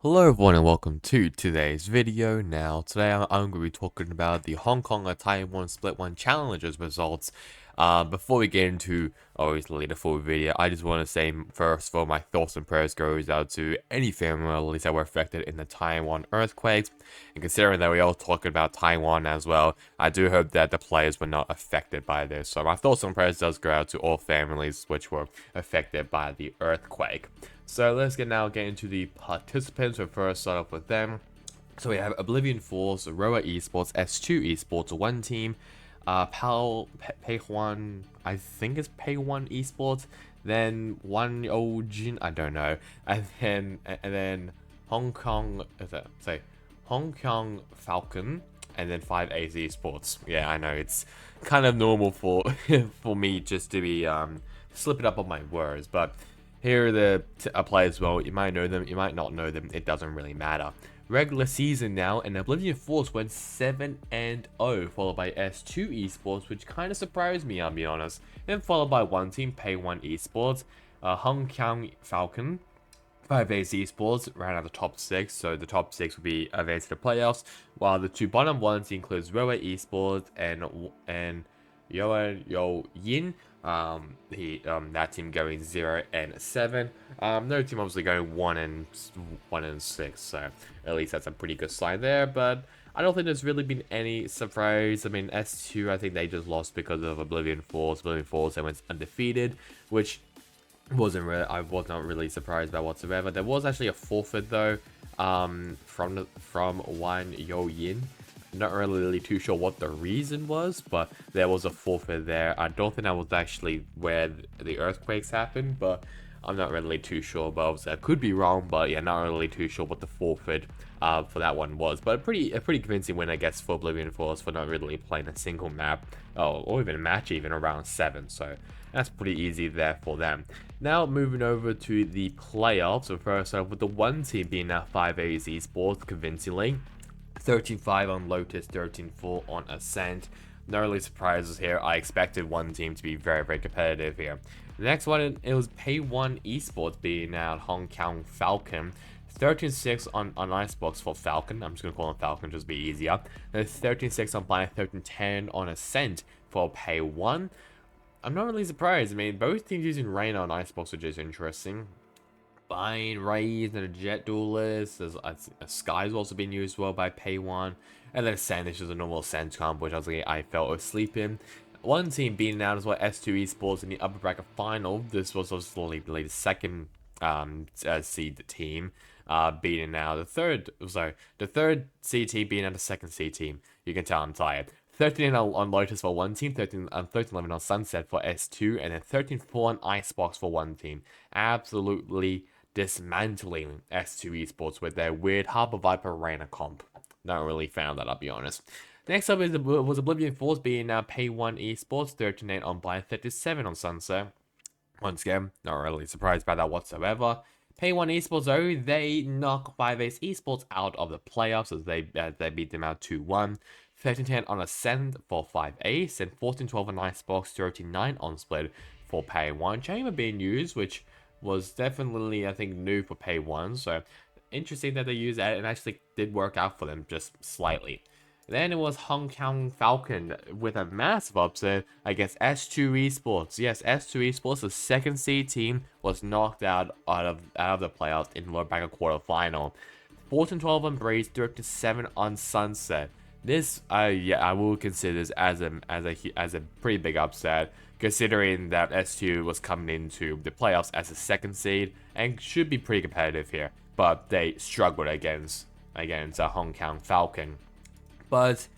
Hello everyone and welcome to today's video. Now, today I'm going to be talking about the Hong Kong and Taiwan Split 1 Challenges results. Before we get into, obviously, the full video, I just want to say, first of all, my thoughts and prayers goes out to any families that were affected in the Taiwan earthquakes. And considering that we all talking about Taiwan as well, I do hope that the players were not affected by this. So my thoughts and prayers does go out to all families which were affected by the earthquake. So let's get into the participants. We'll first start off with them. So we have Oblivion Falls, Roa Esports, S2 Esports, one team, Peihuan, I think it's Peihuan Esports, then Wan Jin, I don't know, and then Hong Kong, Hong Kong Falcon, and then 5 AZ Esports. Yeah, I know it's kind of normal for for me just to be slipping up on my words, but here are the players. Well, you might know them, you might not know them, it doesn't really matter. Regular season now, and Oblivion Force went 7-0, followed by S2 Esports, which kind of surprised me, I'll be honest. Then followed by one team, Pay1 Esports, Hong Kong Falcon, 5 Esports ran out the top 6, so the top 6 will be advanced to the playoffs, while the two bottom ones includes Roa Esports and Yo Yin. That team going 0-7. No team obviously going 1-6. So at least that's a pretty good sign there. But I don't think there's really been any surprise. I mean, S2, I think they just lost because of Oblivion Falls. Oblivion Falls, they went undefeated, which I was not really surprised by whatsoever. There was actually a forfeit though, from Wan Yo Yin. Not really too sure what the reason was, but there was a forfeit there. I don't think that was actually where the earthquakes happened, but I'm not really too sure. But obviously I could be wrong, but yeah, not really too sure what the forfeit for that one was. But a pretty convincing win, I guess, for Oblivion Force for not really playing a single map, or even a match even around 7. So that's pretty easy there for them. Now moving over to the playoffs. So first off, with the one team being now 5 AZ Esports convincingly. 13-5 on Lotus, 13-4 on Ascent. No really surprises here. I expected one team to be very competitive here. The next one, it was Pay1 Esports beating out Hong Kong Falcon. 13-6 on Icebox for Falcon. I'm just going to call him Falcon just to be easier. Then 13-6 on Blind, 13-10 on Ascent for Pay1. I'm not really surprised. I mean, both teams using Rain on Icebox, which is interesting. Fine, Raise and a Jet Duelist. There's a Sky's also been used well by Pay1. And then Sandish is a normal Sand comp, which I fell asleep in. One team beating out as well, S2 Esports in the upper bracket final. This was obviously the second seed team beating out the third seed team beating out the second seed team. You can tell I'm tired. 13 on Lotus for one team, 13-11 on Sunset for S2, and then 13-4 on Icebox for one team. Absolutely dismantling S2 Esports with their weird Harbor Viper Rainer comp. Not really found that, I'll be honest. Next up was Oblivion Force being Pay1 Esports, 13-8 on Blind, 37 on Sunset. Once again, not really surprised by that whatsoever. Pay1 Esports though, they knock 5-Ace Esports out of the playoffs as they beat them out 2-1. 13-10 on Ascent for 5-Ace, and 14-12 on Icebox, 39 on Split for Pay1. Chamber being used, which was definitely, I think, new for Pay1, so interesting that they used that, and actually did work out for them just slightly. Then it was Hong Kong Falcon with a massive upset against S2 Esports. Yes, S2 Esports, the second seed team, was knocked out of the playoffs in the lower bracket quarterfinal. 14-12 on Breeze, 13-7 on Sunset. This, I will consider this as a pretty big upset, considering that S2 was coming into the playoffs as a second seed and should be pretty competitive here, but they struggled against Hong Kong Falcon. But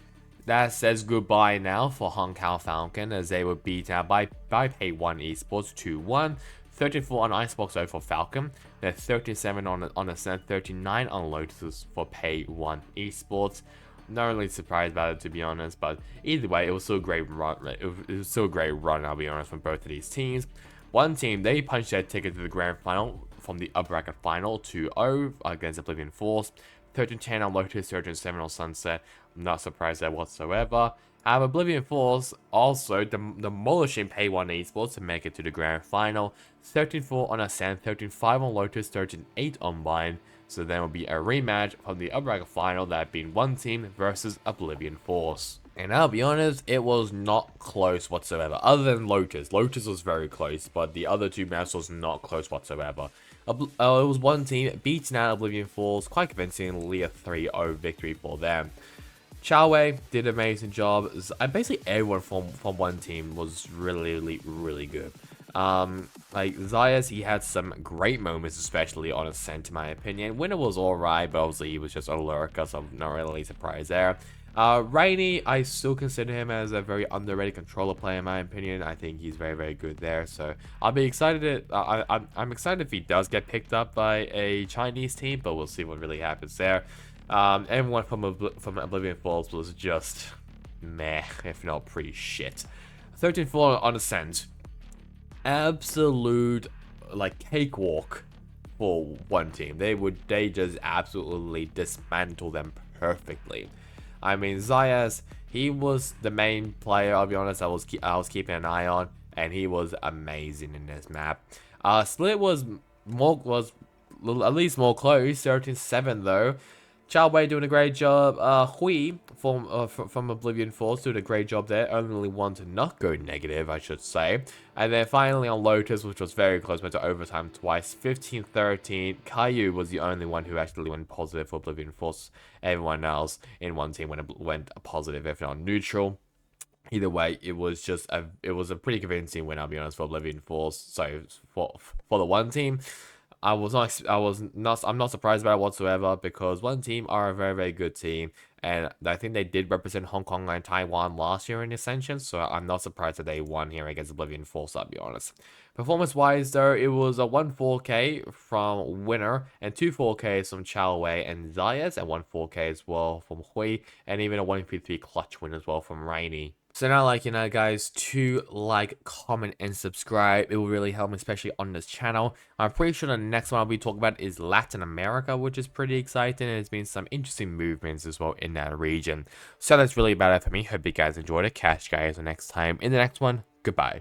that says goodbye now for Hong Kong Falcon as they were beaten out by Pay1 Esports 2-1. 13-4 on Icebox for Falcon. Then 13-7 on Ascent, 39 on Lotus for Pay1 Esports. Not really surprised about it, to be honest, but either way, it was still a great run. It was still a great run, I'll be honest, from both of these teams. One team, they punched their ticket to the grand final from the upper bracket final 2-0 against Oblivion Force. 13-10 on Lotus, 13-7 on Sunset. I'm not surprised there whatsoever. Oblivion Force also demolishing Pay1 Esports to make it to the grand final. 13-4 on Ascent, 13-5 on Lotus, 13-8 on Blind. So then will be a rematch from the upper bracket final that being one team versus Oblivion Force. And I'll be honest, it was not close whatsoever. Other than Lotus. Lotus was very close, but the other two maps was not close whatsoever. It was one team beating out Oblivion Force quite convincingly, a 3-0 victory for them. Chaowei did an amazing job. Basically everyone from one team was really good. Like Zayas, he had some great moments, especially on Ascent, in my opinion. Winner was alright, but obviously he was just a lurker, so I'm not really surprised there. Rainy, I still consider him as a very underrated controller player, in my opinion. I think he's very good there, so I'll be excited. I'm excited if he does get picked up by a Chinese team, but we'll see what really happens there. Everyone from Oblivion Falls was just meh, if not pretty shit. 13-4 on Ascent. Absolute, like, cakewalk for one team. They just absolutely dismantle them perfectly. I mean, Zayas, he was the main player, I'll be honest, I was keeping an eye on, and he was amazing in this map. Split was at least more close, 13-7 though. Chaowei doing a great job. Hui from Oblivion Force doing a great job there. Only one to not go negative, I should say. And then finally on Lotus, which was very close, went to overtime twice. 15-13. Caillou was the only one who actually went positive for Oblivion Force. Everyone else in one team went positive, if not neutral. Either way, it was a pretty convincing win, I'll be honest, for Oblivion Force. So for the one team. I'm not surprised by it whatsoever, because one team are a very good team, and I think they did represent Hong Kong and Taiwan last year in Ascension, so I'm not surprised that they won here against Oblivion Force, I'll be honest. Performance-wise, though, it was a 1 4K from Winner, and 2 4Ks from Chaowei and Zayas, and 1 4K as well from Hui, and even a 1v3 clutch win as well from Rainy. So now, like, you know, guys, to like, comment, and subscribe. It will really help me, especially on this channel. I'm pretty sure the next one I'll be talking about is Latin America, which is pretty exciting. And there's been some interesting movements as well in that region. So that's really about it for me. Hope you guys enjoyed it. Catch you guys the next time in the next one. Goodbye.